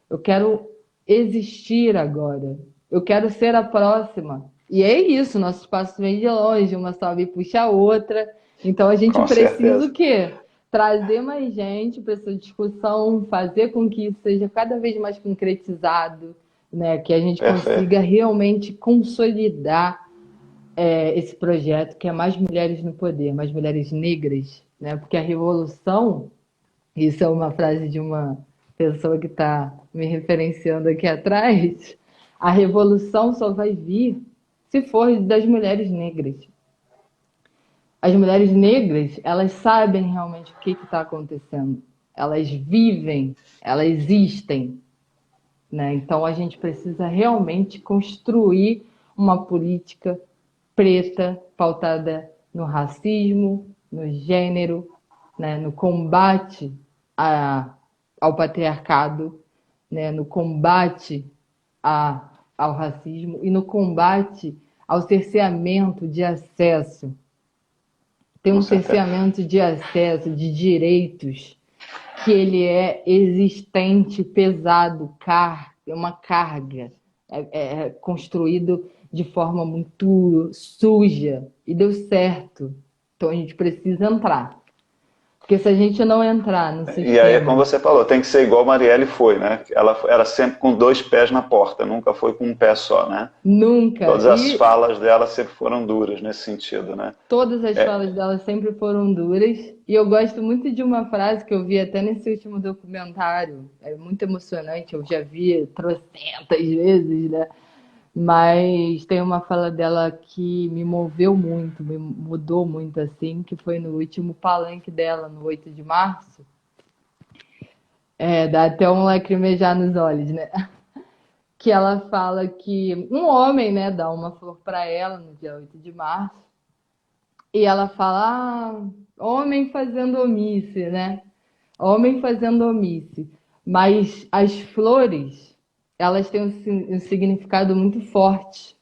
Eu quero existir agora. Eu quero ser a próxima. E é isso, nosso espaço vem de longe, uma sobe e puxa a outra. Então a gente com precisa o certeza. quê? Trazer mais gente para essa discussão, fazer com que isso seja cada vez mais concretizado, né? Que a gente Perfeito. consiga realmente consolidar esse projeto, que é mais mulheres no poder, mais mulheres negras, né? Porque a revolução, isso é uma frase de uma pessoa que está me referenciando aqui atrás. A revolução só vai vir se for das mulheres negras. As mulheres negras, elas sabem realmente o que está acontecendo. Elas vivem, elas existem, né? Então a gente precisa realmente construir uma política preta pautada no racismo, no gênero, né? No combate ao patriarcado, né? No combate ao racismo e no combate ao cerceamento de acesso. Tem Com um certeza. cerceamento de acesso, de direitos, que ele é existente, pesado, é uma carga, é construído de forma muito suja e deu certo. Então a gente precisa entrar. Porque se a gente não entrar no E aí, como sistema você falou, tem que ser igual a Marielle foi, né? Ela era sempre com dois pés na porta, nunca foi com um pé só, né? nunca, Todas as e falas dela sempre foram duras nesse sentido, né? todas as É, falas dela sempre foram duras. E eu gosto muito de uma frase que eu vi até nesse último documentário. É muito emocionante, eu já vi trocentas vezes, né? Mas tem uma fala dela que me moveu muito, me mudou muito assim, que foi no último palanque dela, no 8 de março. Dá até um lacrimejar nos olhos, né? Que ela fala que um homem, né, dá uma flor para ela no dia 8 de março. E ela fala, homem fazendo omisse, né? Homem fazendo omisse. Mas as flores, elas têm um significado muito forte.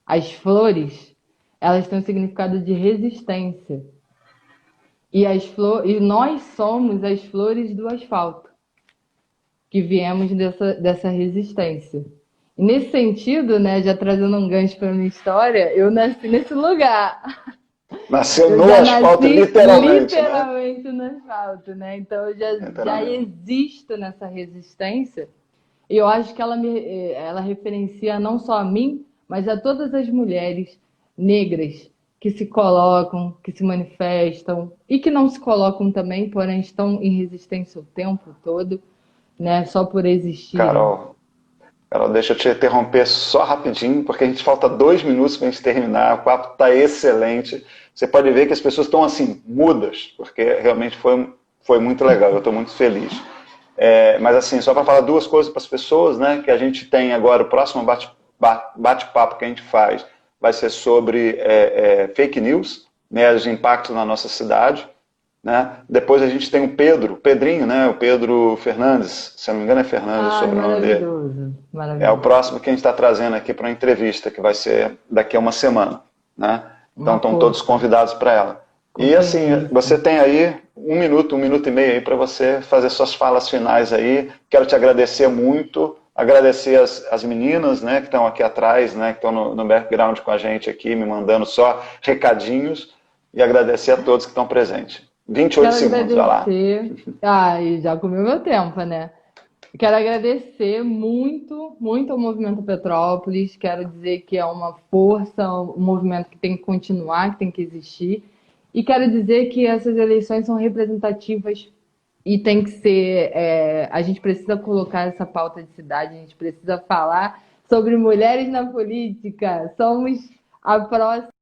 As flores, elas têm um significado de resistência. E nós somos as flores do asfalto, que viemos dessa resistência. E nesse sentido, né, já trazendo um gancho para minha história, eu nasci nesse lugar. nasceu Eu no já asfalto, nasci literalmente, né? literalmente no asfalto, né? Então eu já Literalmente. existo nessa resistência. E eu acho que ela referencia não só a mim, mas a todas as mulheres negras que se colocam, que se manifestam e que não se colocam também, porém estão em resistência o tempo todo, né? Só por existirem. Carol, Carol, deixa eu te interromper só rapidinho, porque a gente falta 2 minutos para a gente terminar. O papo está excelente. Você pode ver que as pessoas estão assim, mudas, porque realmente foi muito legal. Eu estou muito feliz. Mas assim, só para falar duas coisas para as pessoas, né? Que a gente tem agora, o próximo bate-papo que a gente faz vai ser sobre fake news, né, os impactos na nossa cidade. Né? Depois a gente tem o Pedrinho, né? O Pedro Fernandes, se eu não me engano é Fernandes o Ai, sobrenome dele. maravilhoso, É o maravilhoso. próximo que a gente está trazendo aqui para uma entrevista, que vai ser daqui a uma semana. Né? Então Uma estão todos força. convidados para ela. E assim, você Companheiríssimo. tem aí 1 minuto e meio aí para você fazer suas falas finais aí. Quero te agradecer muito, agradecer as meninas, né, que estão aqui atrás, né, que estão no background com a gente aqui, me mandando só recadinhos, e agradecer a todos que estão presentes. 28 Quero segundos, vai lá. agradecer. Ah, e já comeu meu tempo, né? Quero agradecer muito, muito ao Movimento Petrópolis. Quero dizer que é uma força, um movimento que tem que continuar, que tem que existir. E quero dizer que essas eleições são representativas E tem que ser. A gente precisa colocar essa pauta de cidade, a gente precisa falar sobre mulheres na política. Somos a próxima.